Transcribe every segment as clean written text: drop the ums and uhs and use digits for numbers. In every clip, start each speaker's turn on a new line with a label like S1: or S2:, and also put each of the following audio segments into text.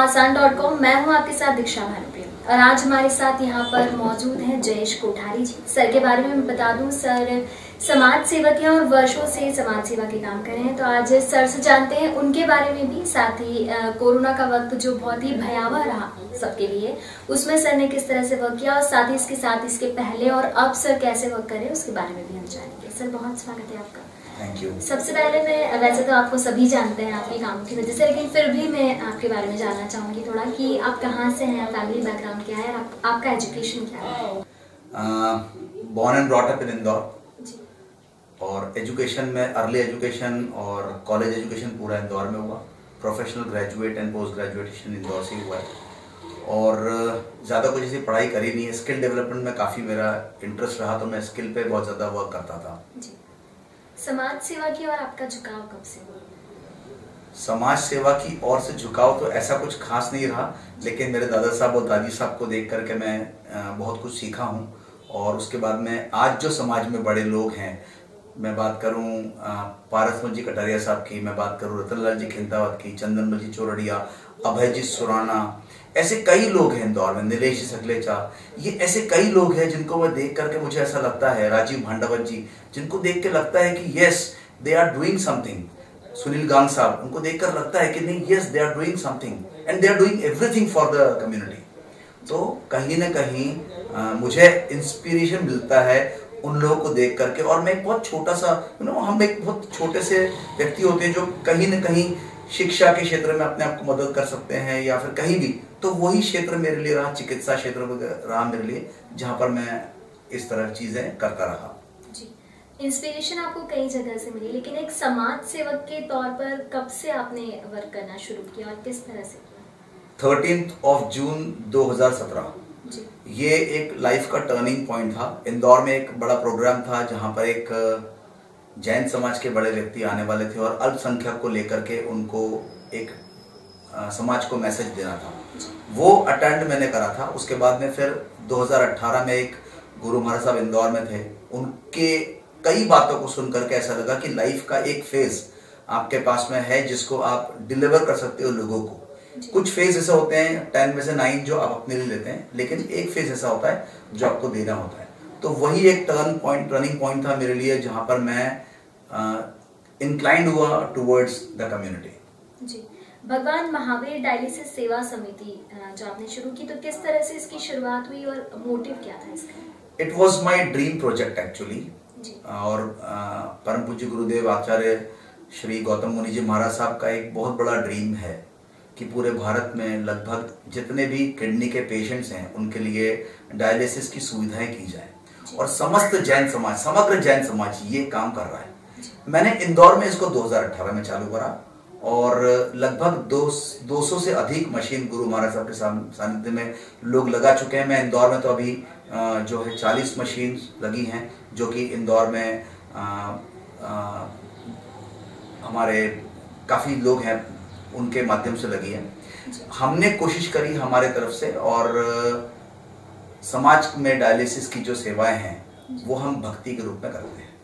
S1: आसान.com। मैं हूं आपके साथ दीक्षा भारती और आज हमारे साथ यहाँ पर मौजूद हैं जयेश कोठारी जी। सर के बारे में मैं बता दूं, सर समाज सेवक हैं और वर्षों से समाज सेवा के काम कर रहे हैं। तो आज सर से जानते हैं उनके बारे में भी, साथ ही कोरोना का वक्त जो बहुत ही भयावह रहा सबके लिए, उसमें सर ने किस तरह से वर्क किया और साथ ही इसके पहले और अब सर कैसे वर्क करें उसके बारे में भी हम जानेंगे। सर बहुत स्वागत है आपका।
S2: Thank you.
S1: सबसे पहले मैं, वैसे तो आपको सभी जानते हैं आपके काम की वजह से, लेकिन फिर भी मैं आपके बारे में जानना चाहूंगी थोड़ा कि आप कहाँ से हैं, फैमिली बैकग्राउंड क्या है, आपका एजुकेशन क्या है।
S2: Born and brought up in Indore, और एजुकेशन में अर्ली एजुकेशन और कॉलेज एजुकेशन पूरा इंदौर में हुआ। Professional graduate and post graduation Indore से हुआ है, और ज़्यादा कुछ ऐसी पढ़ाई करी नहीं है। स्किल डेवलपमेंट में काफ़ी मेरा इंटरेस्ट रहा, तो मैं स्किल पे बहुत ज़्यादा वर्क करता था।
S1: समाज सेवा की और आपका झुकाव कब से हुआ?
S2: समाज सेवा की ओर से झुकाव तो ऐसा कुछ खास नहीं रहा, लेकिन मेरे दादा साहब और दादी साहब को देख करके मैं बहुत कुछ सीखा हूँ। और उसके बाद में आज जो समाज में बड़े लोग हैं, मैं बात करूँ पारसमल जी कटारिया साहब की, मैं बात करूँ रतनलाल जी खिंतावत की, चंदनमल जी चौरड़िया, अभय जी सुराना, ऐसे कई लोग हैं इंदौर में, नीलेश जी सकलेचा, ये ऐसे कई लोग हैं जिनको मैं देख करके मुझे ऐसा लगता है, राजीव भांडावत जी, जिनको देख के लगता है कि yes they are doing something, Sunil Gang साहब, उनको देखकर लगता है कि नहीं, yes they are doing something and they are doing everything for the community. तो कहीं ना कहीं मुझे इंस्पिरेशन मिलता है उन लोगों को देख करके। और मैं एक बहुत छोटा सा, हम एक बहुत छोटे से व्यक्ति होते हैं जो कहीं ना कहीं शिक्षा के क्षेत्र में अपने आप को मदद कर सकते हैं या फिर कहीं भी, तो वही क्षेत्र मेरे लिए रहा, चिकित्सा क्षेत्र रहा मेरे लिए, जहां पर मैं इस तरह चीजें करता रहा।
S1: जी, इंस्पिरेशन आपको कई जगह से मिली, लेकिन एक समाज सेवक के तौर पर कब से आपने वर्क करना शुरू किया और किस तरह से किया?
S2: 13 जून 2017 ये एक लाइफ का टर्निंग पॉइंट था। इंदौर में एक बड़ा प्रोग्राम था जहां पर एक जैन समाज के बड़े व्यक्ति आने वाले थे और अल्पसंख्यक को लेकर के उनको एक समाज को मैसेज देना था। वो अटेंड मैंने करा था। उसके बाद में फिर 2018 में एक गुरु महाराज साहब इंदौर में थे, उनके कई बातों को सुनकर के ऐसा लगा कि लाइफ का एक फेज आपके पास में है जिसको आप डिलीवर कर सकते हो लोगों को। कुछ फेज ऐसे होते हैं 10 में से 9 जो आप अपने लिए लेते हैं, लेकिन एक फेज ऐसा होता है जो आपको देना होता है। तो वही एक टर्निंग पॉइंट था मेरे लिए, जहां पर मैं इंक्लाइंड हुआ टुवर्ड्स द कम्युनिटी।
S1: जी, भगवान महावीर डायलिसिस सेवा समिति जो आपने शुरू की, तो किस तरह से इसकी शुरुआत हुई और मोटिव क्या था इसका?
S2: It was my dream project actually. और परम पूज्य गुरुदेव आचार्य श्री गौतम मुनि जी महाराज साहब का एक बहुत बड़ा ड्रीम है कि पूरे भारत में लगभग जितने भी किडनी के पेशेंट्स हैं उनके लिए डायलिसिस की सुविधाएं की जाए, और समस्त जैन समाज, समग्र जैन समाज ये काम कर रहा है। मैंने इंदौर में इसको 2018 में चालू करा, और लगभग 200 से अधिक मशीन गुरु महाराज साहब के सानिध्य में लोग लगा चुके हैं। मैं इंदौर में तो अभी जो है 40 मशीन लगी हैं, जो कि इंदौर में हमारे काफ़ी लोग हैं उनके माध्यम से लगी है। हमने कोशिश करी हमारे तरफ से, और समाज में डायलिसिस की जो सेवाएं हैं वो हम भक्ति के रूप में करते हैं।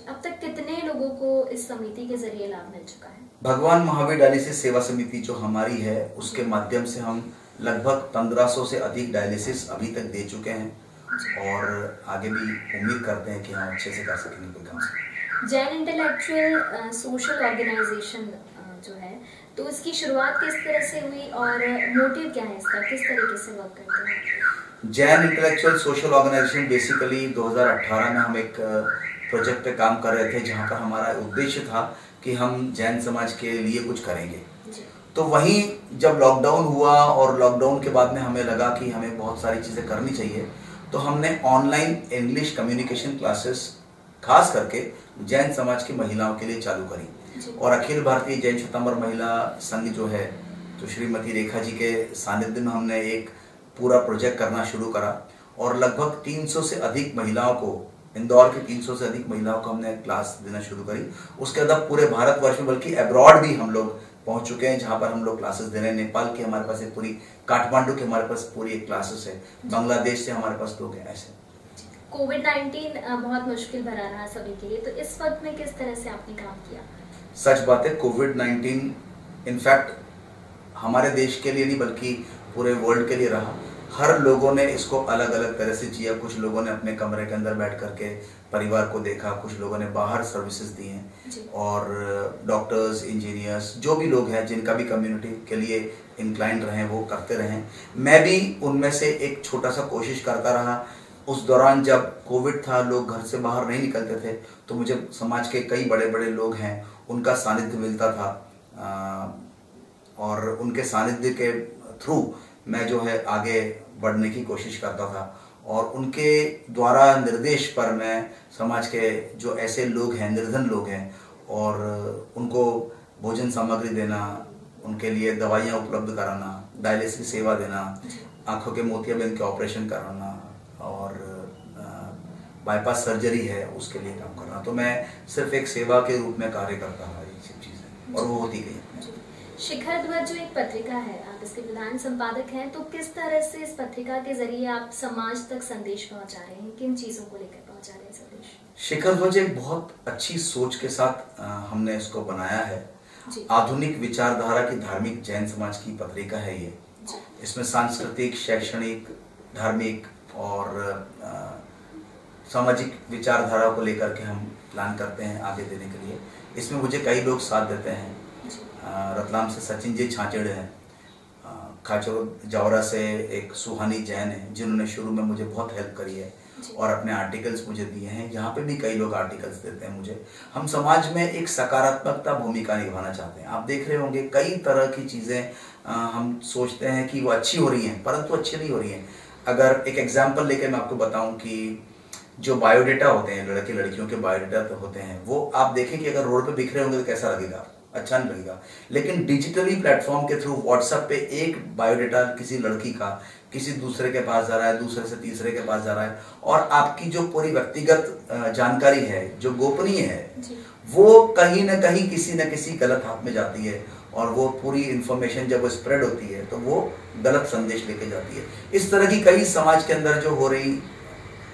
S1: अब तक कितने लोगों को इस समिति के जरिए लाभ मिल चुका है?
S2: भगवान महावीर डायलिसिस सेवा समिति जो हमारी है उसके माध्यम से हम लगभग 1500 से अधिक डायलिसिस अभी तक दे चुके हैं, और आगे भी उम्मीद करते हैं कि हम अच्छे से कर सकेंगे कोई काम।
S1: जैन इंटेलेक्चुअल सोशल ऑर्गेनाइजेशन जो है, तो इसकी शुरुआत किस तरह से हुई और मोटिव क्या है इसका, किस तरीके से वर्क करते हैं?
S2: Jain intellectual social organization basically 2018 में हम एक प्रोजेक्ट पे काम कर रहे थे, जहां पर हमारा उद्देश्य था कि हम जैन समाज के लिए कुछ करेंगे। तो वहीं जब लॉकडाउन हुआ और लॉकडाउन के बाद में हमें लगा कि हमें बहुत सारी चीज़ें करनी चाहिए, तो हमने ऑनलाइन इंग्लिश कम्युनिकेशन क्लासेस खास करके जैन समाज की महिलाओं के लिए चालू करी। और अखिल भारतीय जैन श्वेतांबर महिला संघ जो है, तो श्रीमती रेखा जी के सानिध्य में हमने एक पूरा प्रोजेक्ट करना शुरू करा, और लगभग 300 से अधिक महिलाओं को, इंदौर की 300 से अधिक महिलाओं को हमने क्लास देना शुरू करी। उसके बाद पूरे भारतवर्ष में, बल्कि अब्रॉड भी हम लोग पहुंच चुके हैं, जहां पर हम लोग क्लासेस दे रहे हैं। नेपाल की हमारे पास एक पूरी, काठमांडू की हमारे पास पूरी एक क्लासेस है, बांग्लादेश से हमारे पास लोग हैं। ऐसे
S1: कोविड-19 बहुत मुश्किल भरा रहा सभी के लिए, तो इस वक्त में किस तरह से आपने काम किया?
S2: सच बात है, कोविड-19 इनफैक्ट हमारे देश के लिए नहीं बल्कि पूरे वर्ल्ड के लिए रहा। हर लोगों ने इसको अलग अलग तरह से जिया। कुछ लोगों ने अपने कमरे के अंदर बैठ करके परिवार को देखा, कुछ लोगों ने बाहर सर्विसेज दी हैं, और डॉक्टर्स, इंजीनियर्स, जो भी लोग हैं जिनका भी कम्युनिटी के लिए इंक्लाइंड रहे वो करते रहे। मैं भी उनमें से एक छोटा सा कोशिश करता रहा। उस दौरान जब कोविड था, लोग घर से बाहर नहीं निकलते थे, तो मुझे समाज के कई बड़े बड़े लोग हैं उनका सानिध्य मिलता था, और उनके सानिध्य के थ्रू मैं जो है आगे बढ़ने की कोशिश करता था। और उनके द्वारा निर्देश पर मैं समाज के जो ऐसे लोग हैं, निर्धन लोग हैं, और उनको भोजन सामग्री देना, उनके लिए दवाइयाँ उपलब्ध कराना, डायलिसिस की सेवा देना, आंखों के मोतियाबिंद के ऑपरेशन कराना, और बाईपास सर्जरी है उसके लिए काम करना। तो मैं सिर्फ एक सेवा के रूप में कार्य करता हूँ, ये सब चीज़ें, और वो होती गई।
S1: शिखर ध्वज जो एक पत्रिका है, आप इसके प्रधान संपादक हैं, तो किस तरह से इस पत्रिका के जरिए आप समाज तक संदेश पहुंचा रहे हैं, किन चीजों को लेकर पहुंचा रहे हैं संदेश?
S2: शिखर ध्वज एक बहुत अच्छी सोच के साथ हमने इसको बनाया है। आधुनिक विचारधारा की धार्मिक जैन समाज की पत्रिका है ये। इसमें सांस्कृतिक, शैक्षणिक, धार्मिक और सामाजिक विचारधारा को लेकर के हम प्लान करते हैं आगे देने के लिए। इसमें मुझे कई लोग साथ देते हैं। रतलाम से सचिन जी छाछड़ हैं, खाचोर जावरा से एक सुहानी जैन है जिन्होंने शुरू में मुझे बहुत हेल्प करी है और अपने आर्टिकल्स मुझे दिए हैं। यहाँ पे भी कई लोग आर्टिकल्स देते हैं मुझे। हम समाज में एक सकारात्मकता भूमिका निभाना चाहते हैं। आप देख रहे होंगे कई तरह की चीज़ें हम सोचते हैं कि वो अच्छी हो रही हैं, परंतु अच्छी नहीं हो रही हैं। अगर एक एग्जाम्पल लेके मैं आपको बताऊं कि जो बायोडेटा होते हैं, लड़के लड़कियों के बायोडेटा होते हैं, वो आप देखें कि अगर रोड पे बिखरे होंगे तो कैसा लगेगा, अच्छा नहीं लगेगा। लेकिन डिजिटली प्लेटफॉर्म के थ्रू व्हाट्सएप पे एक बायोडेटा किसी लड़की का किसी दूसरे के पास जा रहा है, दूसरे से तीसरे के पास जा रहा है, और आपकी जो पूरी व्यक्तिगत जानकारी है जो गोपनीय है वो कहीं ना कहीं किसी न किसी गलत हाथ में जाती है, और वो पूरी इंफॉर्मेशन जब वो स्प्रेड होती है तो वो गलत संदेश लेके जाती है। इस तरह की कई समाज के अंदर जो हो रही,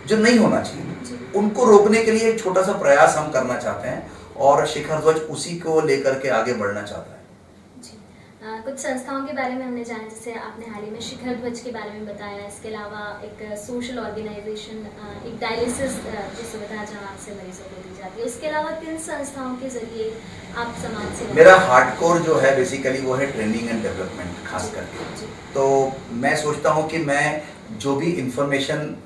S2: जो नहीं होना चाहिए, उनको रोकने के लिए एक छोटा सा प्रयास हम करना चाहते हैं, और शिखर ध्वज उसी को लेकर के आगे बढ़ना चाहता है।
S1: कुछ संस्थाओं के बारे में हमने जाना, जैसे आपने हाल ही में शिखर ध्वज के बारे में बताया। इसके अलावा एक सोशल ऑर्गेनाइजेशन, एक डायलिसिस की सुविधा जहाँ से मरीजों को दी जाती है। उसके अलावा किन संस्थाओं के जरिए आप समाज से?
S2: मेरा हार्डकोर जो है बेसिकली वो है ट्रेनिंग एंड डेवलपमेंट खास करके। तो मैं सोचता हूँ कि मैं जो भी इंफॉर्मेशन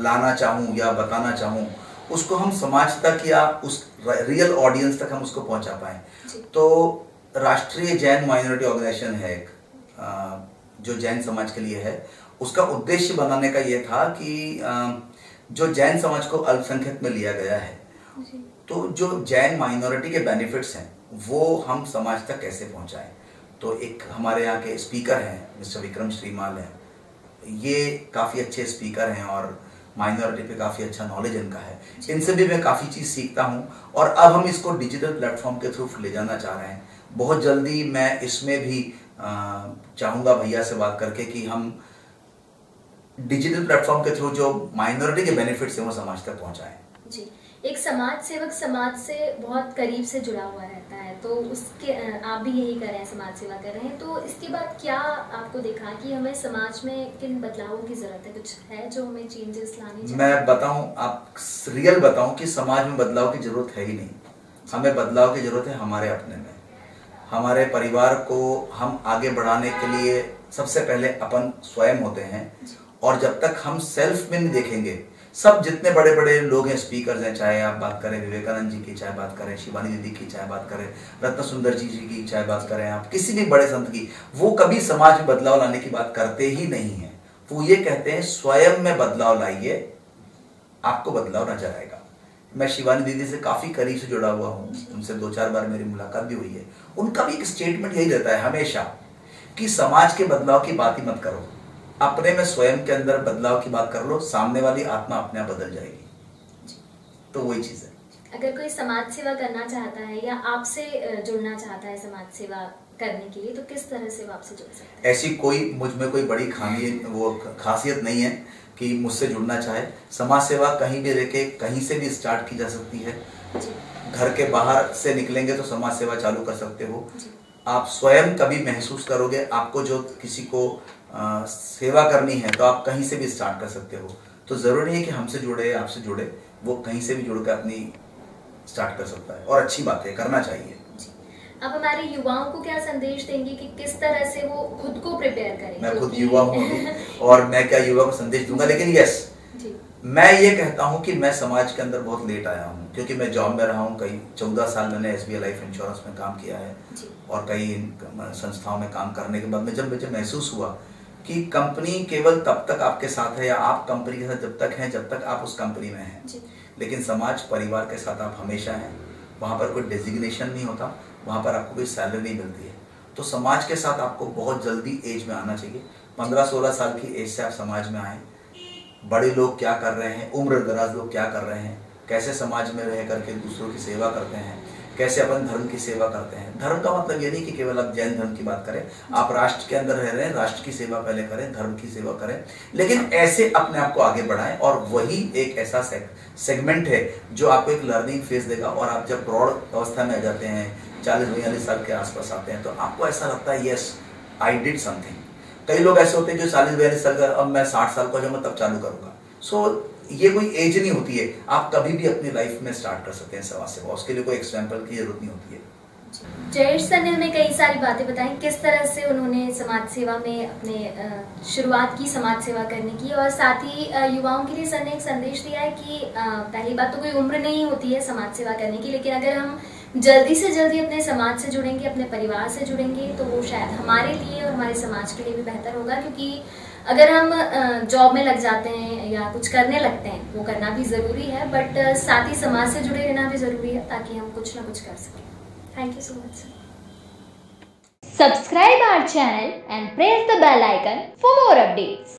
S2: लाना चाहूँ या बताना चाहूँ उसको हम समाज तक या उस रियल ऑडियंस तक हम उसको पहुँचा पाएँ। तो राष्ट्रीय जैन माइनॉरिटी ऑर्गेनाइजेशन है एक, जो जैन समाज के लिए है। उसका उद्देश्य बनाने का ये था कि जो जैन समाज को अल्पसंख्यक में लिया गया है, तो जो जैन माइनॉरिटी के बेनिफिट्स हैं वो हम समाज तक कैसे पहुंचाएं। तो एक हमारे यहाँ के स्पीकर हैं मिस्टर विक्रम श्रीमाल हैं, ये काफ़ी अच्छे स्पीकर हैं और माइनॉरिटी पे काफ़ी अच्छा नॉलेज इनका है। इनसे भी मैं काफ़ी चीज़ सीखता हूँ, और अब हम इसको डिजिटल प्लेटफॉर्म के थ्रू ले जाना चाह रहे हैं। बहुत जल्दी मैं इसमें भी चाहूँगा भैया से बात करके कि हम डिजिटल प्लेटफॉर्म के थ्रू जो माइनॉरिटी के बेनिफिट्स हैं वो समाज तक पहुँचाएं।
S1: जी, एक समाज सेवक समाज से बहुत करीब से जुड़ा हुआ रहता है, तो उसके आप भी यही कर रहे हैं, समाज सेवा कर रहे हैं। तो इसके बाद क्या आपको देखा कि हमें समाज में किन बदलावों की जरूरत है? कुछ है जो हमें चेंजेस लाने चाहिए?
S2: मैं बताऊं, आप रियल बताऊं कि समाज में बदलाव की जरूरत है ही नहीं। हमें बदलाव की जरूरत है हमारे अपने में। हमारे परिवार को हम आगे बढ़ाने के लिए सबसे पहले अपन स्वयं होते हैं, और जब तक हम सेल्फ में नहीं देखेंगे, सब जितने बड़े बड़े लोग हैं, स्पीकर्स हैं, चाहे आप बात करें विवेकानंद जी की, चाहे बात करें शिवानी दीदी की, चाहे बात करें रत्न सुंदर जी की, चाहे बात करें आप किसी भी बड़े संत की, वो कभी समाज में बदलाव लाने की बात करते ही नहीं है। वो ये कहते हैं स्वयं में बदलाव लाइए, आपको बदलाव नजर आएगा। मैं शिवानी दीदी से काफी करीब से जुड़ा हुआ हूँ, उनसे 2-4 बार मेरी मुलाकात भी हुई है। उनका भी एक स्टेटमेंट यही रहता है हमेशा कि समाज के बदलाव की बात ही मत करो, अपने में स्वयं के अंदर बदलाव की बात कर लो, सामने वाली आत्मा अपने आप बदल जाएगी। तो वही चीज है।
S1: अगर कोई समाज सेवा करना चाहता है या आपसे जुड़ना चाहता है समाज सेवा करने के लिए, तो किस तरह से वो आपसे जुड़ सकता है?
S2: ऐसी कोई मुझ में कोई बड़ी खामी वो खासियत नहीं है कि मुझसे जुड़ना चाहे। समाज सेवा कहीं भी रहके कहीं से भी स्टार्ट की जा सकती है। घर के बाहर से निकलेंगे तो समाज सेवा चालू कर सकते हो। आप स्वयं कभी महसूस करोगे, आपको जो किसी को सेवा करनी है तो आप कहीं से भी स्टार्ट कर सकते हो। तो जरूरी है कि हमसे जुड़े, आपसे जुड़े, वो कहीं से भी जुड़कर अपनी स्टार्ट कर सकता है और अच्छी बात है, करना चाहिए।
S1: आप हमारे युवाओं को क्या संदेश देंगे कि किस तरह से वो खुद को प्रिपेयर करें?
S2: मैं खुद युवा हूँ और मैं क्या युवा को संदेश दूंगा, लेकिन यस, मैं ये कहता हूँ कि मैं समाज के अंदर बहुत लेट आया हूँ, क्योंकि मैं जॉब में रहा हूँ। कई 14 साल मैंने SBI लाइफ इंश्योरेंस में काम किया है और कई संस्थाओं में काम करने के बाद में जब मुझे महसूस हुआ कि कंपनी केवल तब तक आपके साथ है या आप कंपनी के साथ जब तक हैं जब तक आप उस कंपनी में हैं, लेकिन समाज परिवार के साथ आप हमेशा हैं। वहाँ पर कोई डेजिग्नेशन नहीं होता, वहाँ पर आपको कोई सैलरी नहीं मिलती है। तो समाज के साथ आपको बहुत जल्दी एज में आना चाहिए। 15-16 साल की एज से आप समाज में आए, बड़े लोग क्या कर रहे हैं, उम्र दराज लोग क्या कर रहे हैं, कैसे समाज में रह करके दूसरों की सेवा करते हैं, कैसे अपन धर्म की सेवा करते हैं। धर्म का मतलब ये नहीं कि केवल आप जैन धर्म की बात करें, आप राष्ट्र के अंदर रह रहे हैं, राष्ट्र की सेवा पहले करें, धर्म की सेवा करें, लेकिन ऐसे अपने आप को आगे बढ़ाएं। और वही एक ऐसा सेगमेंट है जो आपको एक लर्निंग फेज देगा। और आप जब प्रौढ़ अवस्था में आ जाते हैं, 40-42 साल के आसपास आते हैं, तो आपको ऐसा लगता है यस आई डिड समथिंग। कई लोग ऐसे होते हैं जो 40-42 साल का, अब मैं 60 साल का हो जाऊंगा तब चालू करूंगा। सो ये कोई एज नहीं होती है, आप कभी भी अपनी लाइफ में स्टार्ट कर सकते हैं समाज सेवा। उसके लिए कोई एग्जाम्पल की जरूरत नहीं होती है।
S1: जयेश सर ने हमें कई सारी बातें बताई, किस तरह से उन्होंने समाज सेवा में अपने शुरुआत की समाज सेवा करने की, और साथ ही युवाओं के लिए सर ने एक संदेश दिया है कि पहली बात तो कोई उम्र नहीं होती है समाज सेवा करने की, लेकिन अगर हम जल्दी से जल्दी अपने समाज से जुड़ेंगे, अपने परिवार से जुड़ेंगे, तो वो शायद हमारे लिए और हमारे समाज के लिए भी बेहतर होगा। क्योंकि अगर हम जॉब में लग जाते हैं या कुछ करने लगते हैं, वो करना भी ज़रूरी है, बट साथ ही समाज से जुड़े रहना भी ज़रूरी है ताकि हम कुछ ना कुछ कर सकें। Thank you so much, sir.
S3: Subscribe our channel and press the bell icon for more updates.